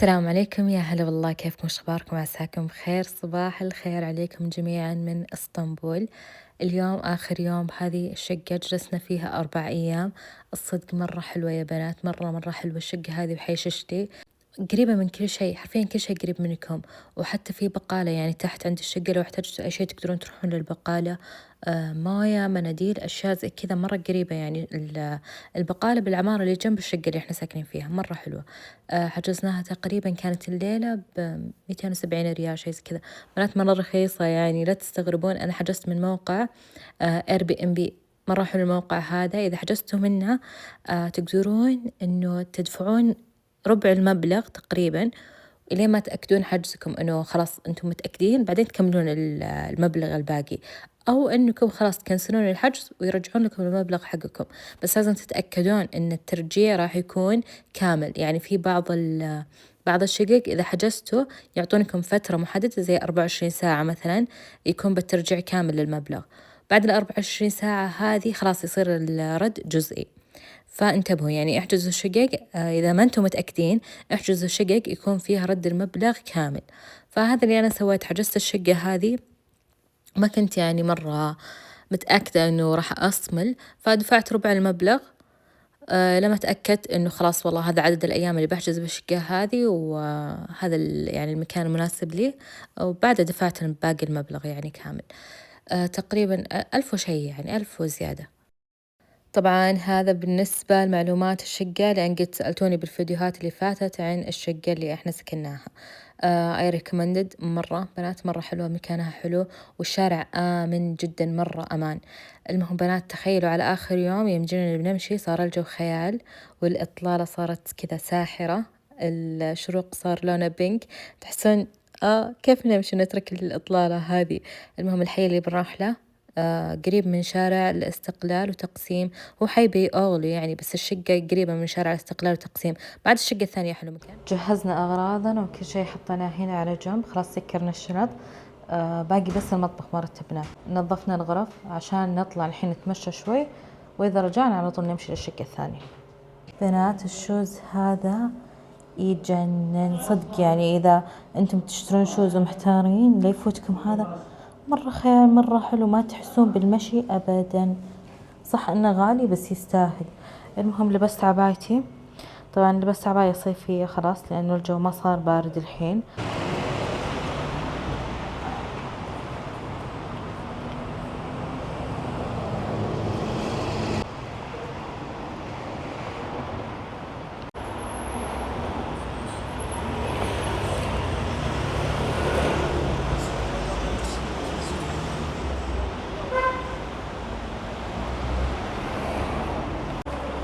السلام عليكم، يا هلا والله، كيفكم؟ وش اخباركم؟ عساكم بخير. صباح الخير عليكم جميعا من اسطنبول. اليوم اخر يوم بهذه الشقة، جلسنا فيها 4 ايام. الصدق مرة حلوة يا بنات، مرة حلوة الشقة هذه وحيشتي. قريبة من كل شيء، حرفيا كل شيء قريب منكم. وحتى في بقالة يعني تحت عند الشقة، لو احتجتوا أي شيء تقدرون تروحون للبقالة. موية، مناديل، أشياء زي كذا مرة قريبة. يعني البقالة بالعمارة اللي جنب الشقة اللي احنا ساكنين فيها، مرة حلوة. حجزناها تقريبا، كانت الليلة ب270 ريال، شيء زي كذا. بنات مرة رخيصة، يعني لا تستغربون. أنا حجزت من موقع Airbnb. مرة حلو الموقع هذا، إذا حجزتوا منه تقدرون إنه تدفعون ربع المبلغ تقريبا، إلين ما تأكدون حجزكم إنه خلاص أنتم متأكدين، بعدين تكملون المبلغ الباقي. أو إنكم خلاص تكنسلون الحجز ويرجعون لكم المبلغ حقكم. بس لازم تتأكدون إن الترجيع راح يكون كامل. يعني في بعض الشقق إذا حجزتوا يعطونكم فترة محددة زي 24 ساعة مثلا، يكون بالترجيع كامل للمبلغ. بعد 24 ساعة هذه خلاص يصير الرد جزئي. فانتبهوا، يعني احجزوا شقق إذا ما أنتم متأكدين، احجزوا شقق يكون فيها رد المبلغ كامل. فهذا اللي أنا سويت، حجزت الشقة هذه. ما كنت يعني مرة متأكدة إنه راح أصمل، فدفعت ربع المبلغ. لما تأكدت إنه خلاص والله هذا عدد الأيام اللي بحجز بالشقة هذه، وهذا يعني المكان المناسب لي. وبعدها دفعت باقي المبلغ يعني كامل. تقريبا 1000 وشي، يعني 1000 وزيادة. طبعا هذا بالنسبة لمعلومات الشقة، لأن قد سألتوني بالفيديوهات اللي فاتت عن الشقة اللي احنا سكناها. I recommended مرة بنات، مرة حلوة، مكانها حلو، والشارع آمن جدا، مرة أمان. المهم بنات، تخيلوا على آخر يوم يوم جينا بنمشي صار الجو خيال، والإطلالة صارت كذا ساحرة. الشروق صار لونه بينك، تحسون كيف نمشي نترك الإطلالة هذه. المهم الحي اللي بنروح له قريب من شارع الاستقلال وتقسيم. هو حي بي أغلو يعني، بس الشقة قريبة من شارع الاستقلال وتقسيم. بعد الشقة الثانية حلو مكان. جهزنا أغراضنا وكل شيء حطيناه هنا على جنب، خلاص سكرنا الشنط. باقي بس المطبخ ما رتبناه. نظفنا الغرف عشان نطلع الحين نتمشى شوي، وإذا رجعنا على طول نمشي للشقة الثانية. بنات الشوز هذا يجنن صدق، يعني إذا أنتم تشترون شوز ومحتارين لا يفوتكم هذا. مرة خيال، مرة حلو، ما تحسون بالمشي أبدا. صح إنه غالي بس يستاهل. المهم لبست عبايتي. طبعا لبست عباية صيفية خلاص، لأنه الجو ما صار بارد الحين.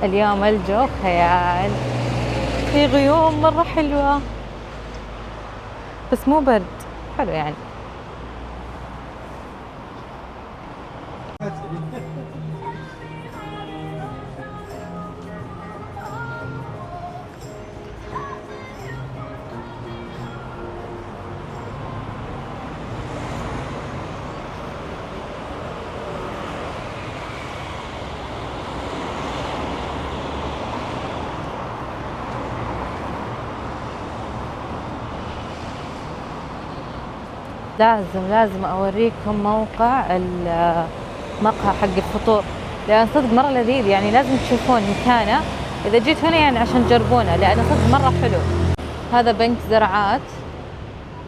اليوم الجو خيال، في غيوم مرة حلوة، بس مو برد، حلو يعني. لازم أوريكم موقع المقهى حق الفطور، لأن صدق مرة لذيذ، يعني لازم تشوفون مكانه إذا جيت هنا، يعني عشان تجربونه، لأنه صدق مرة حلو. هذا بنك زراعات،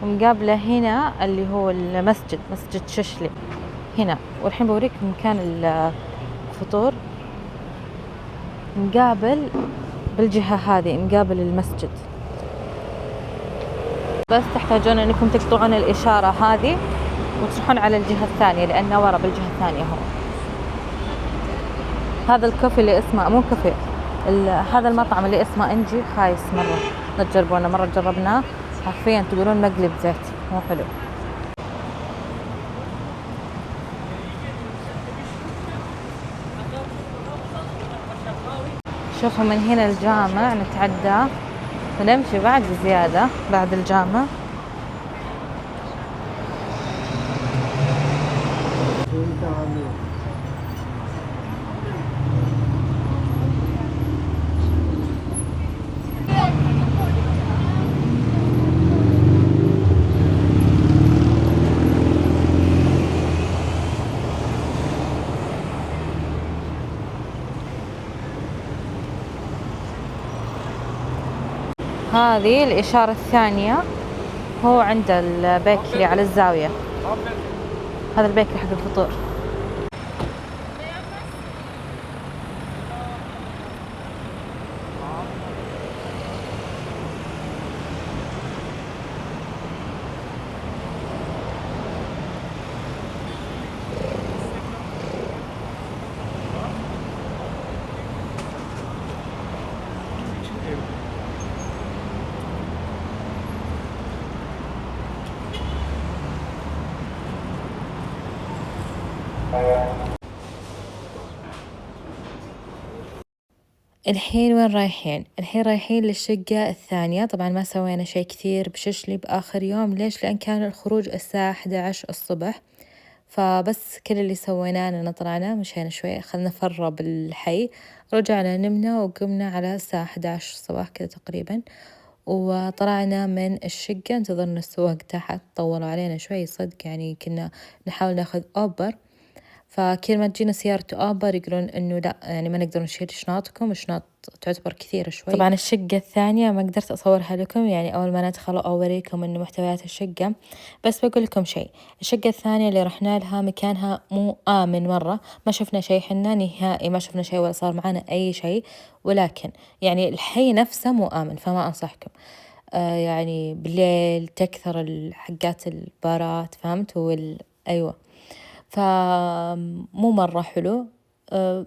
ومقابله هنا اللي هو المسجد، مسجد ششلي هنا. والحين بوريكم مكان الفطور، مقابل بالجهة هذه، مقابل المسجد. بس تحتاجون انكم تقطعون الاشارة هذه وتروحون على الجهة الثانية، لانه ورا بالجهة الثانية. هو هذا الكافي اللي اسمه، مو كافي، هذا المطعم اللي اسمه انجي، خايس مرة، لا تجربونه، مرة جربناه حرفيا تقولون مقلب زيت، مو حلو. شوفوا من هنا الجامع نتعدى ونمشي بعد زيادة بعد الجامع. هذه الإشارة الثانية، هو عند البيكري على الزاوية. هذا البيكري حق الفطور. الحين وين رايحين؟ الحين رايحين للشقة الثانية. طبعا ما سوينا شي كثير بششلي بآخر يوم. ليش؟ لأن كان الخروج الساعة 11 الصبح، فبس كل اللي سويناه أننا طلعنا مشينا شوي، أخذنا فرة بالحي، رجعنا نمنا وقمنا على الساعة 11 الصباح كذا تقريبا، وطلعنا من الشقة. انتظرنا السواق تحت، طولوا علينا شوي صدق، يعني كنا نحاول ناخذ أوبر، فكل ما تجينا سيارة أوبر يقولون إنه لا، يعني ما نقدر نشيل شنطكم، الشنط تعتبر كثيرة شوي. طبعا الشقة الثانية ما قدرت أصورها لكم، يعني أول ما ندخل أوريكم إنه محتويات الشقة، بس بقول لكم شيء. الشقة الثانية اللي رحنا لها مكانها مو آمن مرة، ما شفنا شيء حنا نهائي، ما شفنا شيء ولا صار معنا أي شيء، ولكن يعني الحي نفسه مو آمن، فما أنصحكم. يعني بالليل تكثر الحقات البارات، فهمت؟ أيوة، فمو مرة حلو.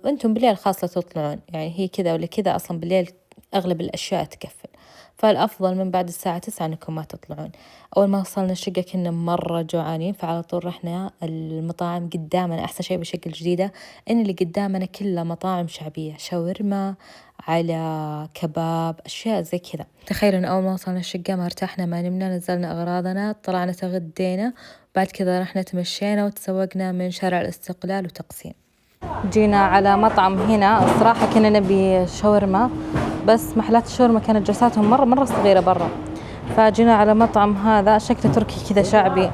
أنتم بالليل خاصة تطلعون، يعني هي كذا ولا كذا، أصلا بالليل أغلب الأشياء تقفل، فالأفضل من بعد الساعة 9 أنكم ما تطلعون. أول ما وصلنا الشقة كنا مرة جوعانين، فعلى طول رحنا المطاعم قدامنا. أحسن شيء بالشقة الجديدة إن اللي قدامنا كلها مطاعم شعبية، شاورما على كباب، أشياء زي كذا. تخيلوا إن أول ما وصلنا الشقة ما ارتحنا، ما نمنا، نزلنا أغراضنا، طلعنا تغدينا، بعد كذا رحنا تمشينا وتسوقنا من شارع الاستقلال وتقسيم. جينا على مطعم هنا، الصراحة كنا نبي شاورما، بس محلات الشاورما كانت جلساتهم مرة صغيرة برا، فجينا على مطعم هذا شكله تركي كذا شعبي،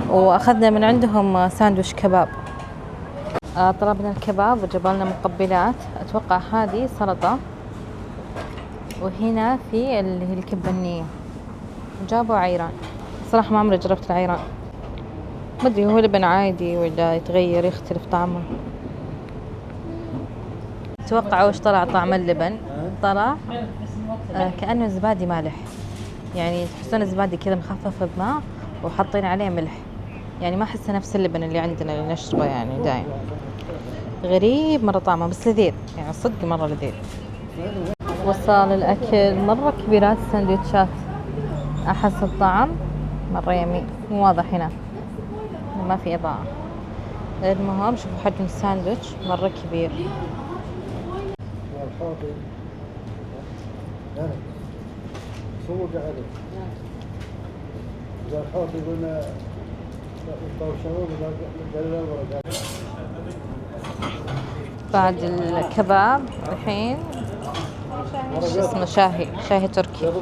وأخذنا من عندهم ساندويش كباب. طلبنا الكباب وجبالنا مقبلات، أتوقع هذه سلطة، وهنا في اللي هي الكبنية، جابوا عيران. صراحة ما عمري جربت العيران، ما أدري هو لبن عادي ولا يتغير يختلف طعمه. توقعوا وش طلع طعم اللبن؟ طلع كأنه زبادي مالح، يعني تحسون الزبادي كذا مخفف بماء وحاطين عليه ملح، يعني ما أحسه نفس اللبن اللي عندنا اللي نشربه يعني دايم. غريب مرة طعمه، بس لذيذ يعني، صدق مرة لذيذ. وصال الأكل مرة كبيرات السندوتشات، أحس الطعم مرة يمين، مو واضح هنا ما في إضاءة. المهم شوفوا حجم الساندويتش مرة كبير. بعد الكباب الحين ايش اسمه، شاهي تركي.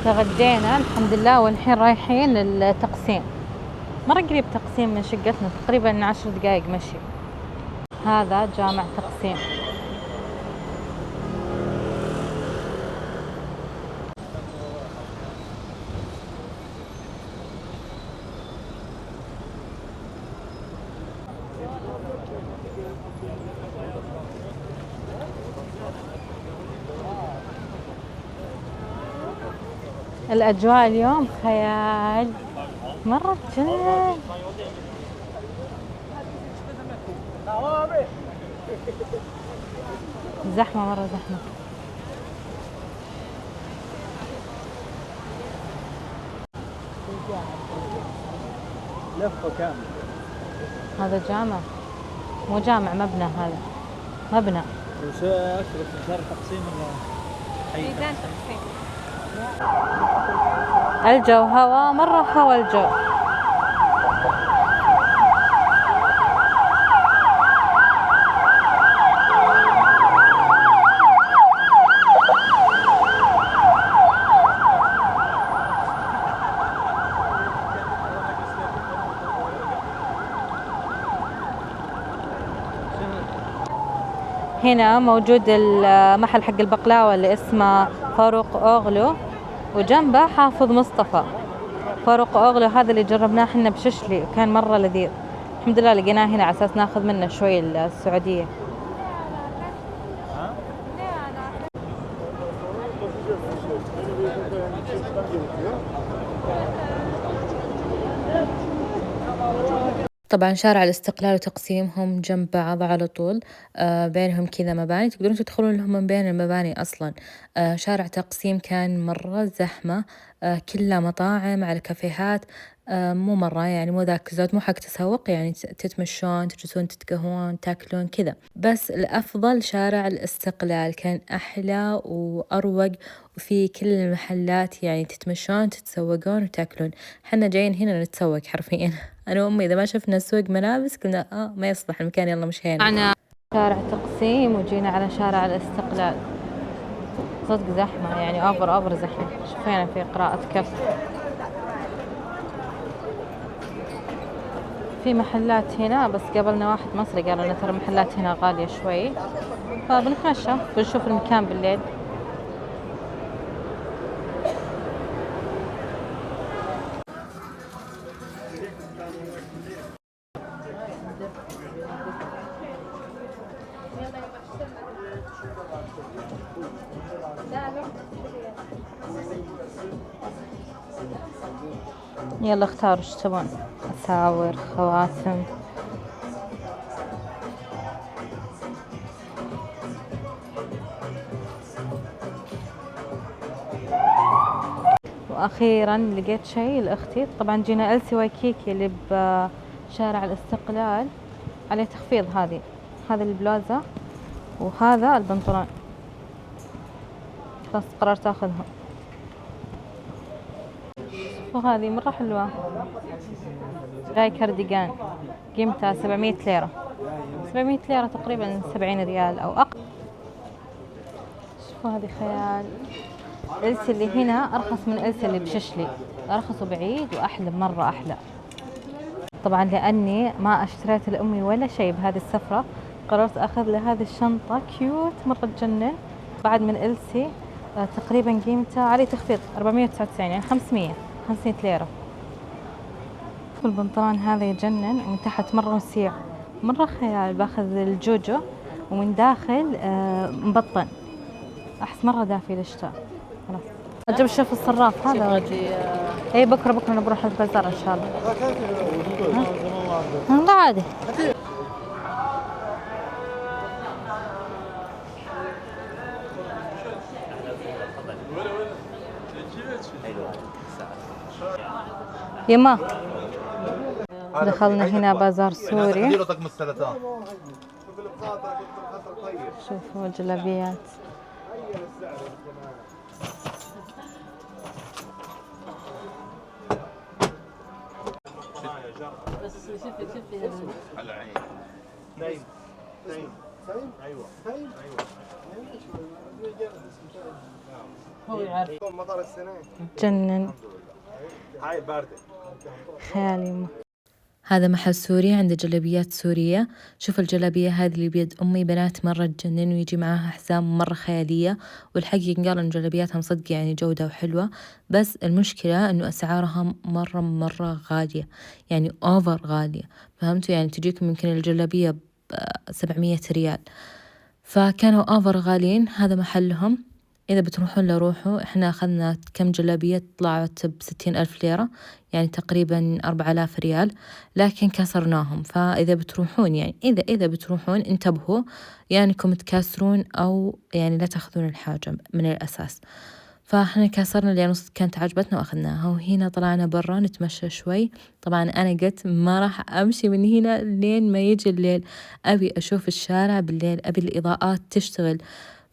تغدينا الحمد لله، والحين رايحين للتقسيم، مرة قريب تقسيم من شقتنا، تقريبا 10 دقايق مشي. هذا جامع تقسيم. الأجواء اليوم خيال، مرة تجنن. زحمة مرة زحمة. لفة كاملة. هذا جامع، مو جامع، مبنى، هذا مبنى. وش أكثر شهر تقسيم ولا ميدان تقسيم. الجو هوا مرة، هوا الجو. هنا موجود المحل حق البقلاوة اللي اسمه فاروق أوغلو، وجنبه حافظ مصطفى. فاروق أوغلو هذا اللي جربناه حنا بششلي وكان مرة لذيذ. الحمد لله لقيناه هنا على أساس ناخذ منه شوي السعودية. طبعا شارع الاستقلال وتقسيمهم جنب بعض على طول، بينهم كذا مباني تقدرون تدخلون لهم من بين المباني أصلا. شارع تقسيم كان مرة زحمة، كله مطاعم على كافيهات، مو مرة يعني مو ذاك زود، مو حق تسوق يعني تتمشون تجلسون تتقهوون تاكلون كذا. بس الأفضل شارع الاستقلال كان أحلى وأروق، وفي كل المحلات يعني تتمشون تتسوقون وتاكلون. حنا جايين هنا نتسوق حرفيا. أنا وأمي إذا ما شفنا سوق ملابس قلنا ما يصلح المكان، يلا مشينا. معنا شارع تقسيم وجينا على شارع الاستقلال. صدق زحمة يعني أوفر زحمة. شوفينا في قراءة كف. في محلات هنا بس قابلنا واحد مصري قال لنا ترى المحلات هنا غالية شوي، فبنتمشى بنشوف المكان بالليل. يلا اختاروا ايش تبون، أساور، خواتم. وأخيرا لقيت شيء لأختي. طبعا جينا ألسي وايكيكي اللي بشارع الاستقلال عليه تخفيض. هذه البلوزة وهذا البنطلون، بس قررت أخذها. وهذه مرة حلوة، جاي كارديجان قيمتها 700 ليرة. 700 ليرة تقريبا 70 ريال أو أقل. شوفوا هذه خيال. إلسي اللي هنا أرخص من إلسي اللي بششلي، أرخص وبعيد وأحلى، مرة أحلى. طبعا لأني ما اشتريت لأمي ولا شيء بهذه السفرة، قررت أخذ لها هذه الشنطة كيوت مرة تجنن بعد من إلسي. تقريبا قيمتها عليه تخفيض 499 يعني 500 ليرة. والبنطلون هذا يجنن من تحت مرة وسيع، مرة خيال. باخذ الجوجو ومن داخل مبطن، أحس مرة دافي للشتاء. خلاص أجيب الشوف الصراف هذا. اي بكرة نروح البازار إن شاء الله. لا عادي. يما دخلنا هنا بازار سوري. شوفوا جلابيات. على عين نايم ايوه هو يعرف مطار السنه جنن. هاي بارده خيال يما. هذا محل سوري عنده جلابيات سورية. شوف الجلابية هذه اللي بيد أمي بنات مرة تجنن، ويجي معاها حزام مرة خيالية. والحق ينقال إن جلابياتهم صدق يعني جودة وحلوة، بس المشكلة إنه أسعارها مرة غالية، يعني أوفر غالية. فهمتوا يعني تجيكم يمكن الجلابية ب700 ريال، فكانوا أوفر غاليين. هذا محلهم، إذا بتروحون روحوا. إحنا أخذنا كم جلابية طلعت ب60,000 ليرة، يعني تقريبا 4000 ريال، لكن كسرناهم. فإذا بتروحون يعني إذا بتروحون انتبهوا، يعني إنكم تكسرون أو يعني لا تأخذون الحاجة من الأساس. فإحنا كسرنا لأن كانت عجبتنا وأخذناها. وهنا طلعنا برا نتمشى شوي. طبعا أنا قلت ما راح أمشي من هنا لين ما يجي الليل، أبي أشوف الشارع بالليل، أبي الإضاءات تشتغل.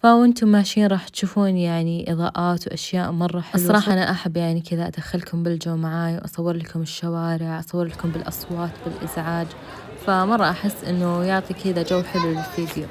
فوانتم ماشيين راح تشوفون يعني إضاءات وأشياء مرة حلوة. الصراحة أنا أحب يعني كذا أدخلكم بالجو معاي وأصور لكم الشوارع، أصور لكم بالأصوات بالإزعاج، فمرة أحس إنه يعطي كذا جو حلو للفيديو.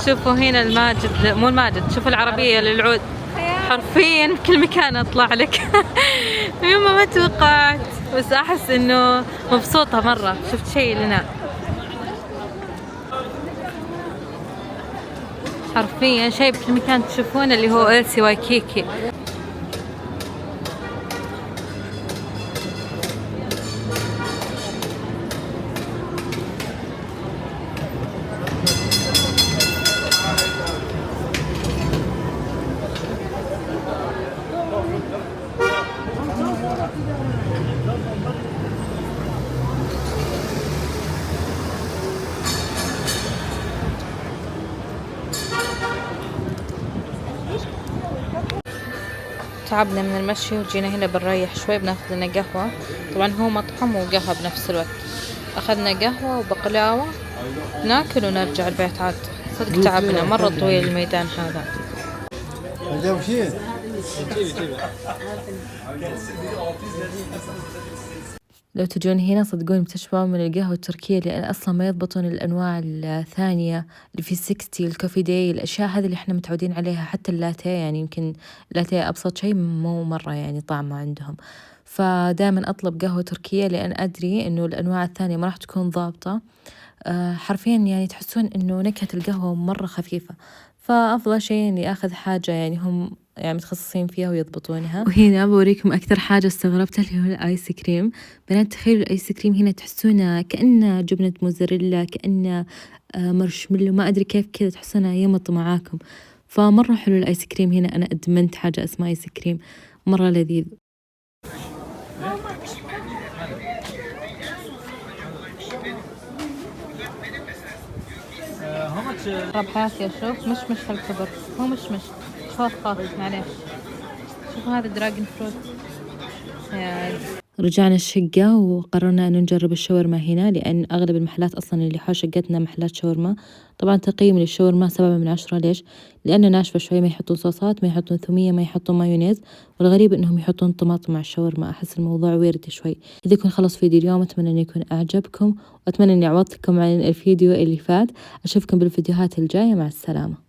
شوفوا هنا الماجد، مو الماجد، شوفوا العربية للعود حرفيا كل مكان اطلع لك. يوم ما توقعت، بس احس انه مبسوطة مرة. شفت شيء لنا حرفيا شيء بكل مكان تشوفونه اللي هو إلسي وايكيكي. تعبنا من المشي وجينا هنا بنريح شوي، بناخذ لنا قهوة. طبعا هو مطعم وقهوة بنفس الوقت. أخذنا قهوة وبقلاوة، ناكل ونرجع البيت عاد. صدق تعبنا مرة طويل الميدان هذا. لو تجون هنا صدقوني بتشبعوا من القهوة التركية، لأن أصلا ما يضبطون الأنواع الثانية اللي في 60 الكوفي داي، الأشياء هذه اللي احنا متعودين عليها. حتى اللاتيه، يعني يمكن اللاتيه أبسط شيء مو مرة يعني طعمه عندهم. فدائما أطلب قهوة تركية، لأن أدري إنه الأنواع الثانية ما راح تكون ضابطة. حرفيا يعني تحسون إنه نكهة القهوة مرة خفيفة. فأفضل شيء إني أخذ حاجة يعني هم يعني متخصصين فيها ويضبطونها. وهنا بوريكم أكثر حاجة استغربتها اللي هو الآيس كريم. بنات تخيلوا الآيس كريم هنا تحسونه كأنه جبنة موزاريلا، كأنه مارشميلو، ما أدري كيف كذا تحسونه يمط معاكم. فمرة حلو الآيس كريم هنا. أنا أدمنت حاجة اسمها آيس كريم، مرة لذيذ. رب حياتي أشوف مشمش هالكبر، هو مشمش خوخ معليش. شوفوا هذا دراجون فروت. رجعنا الشقة وقررنا أن نجرب الشاورما هنا، لأن أغلب المحلات أصلا اللي حول شقتنا محلات شاورما. طبعا تقييم للشاورما 7/10. ليش؟ لأنه ناشفة شوي، ما يحطون صوصات، ما يحطون ثومية، ما يحطون مايونيز، والغريب أنهم يحطون طماطم مع الشاورما. أحس الموضوع ويرد شوي. إذا يكون خلص فيديو اليوم، أتمنى أن يكون أعجبكم، وأتمنى أني عوضتكم عن الفيديو اللي فات. أشوفكم بالفيديوهات الجاية، مع السلامة.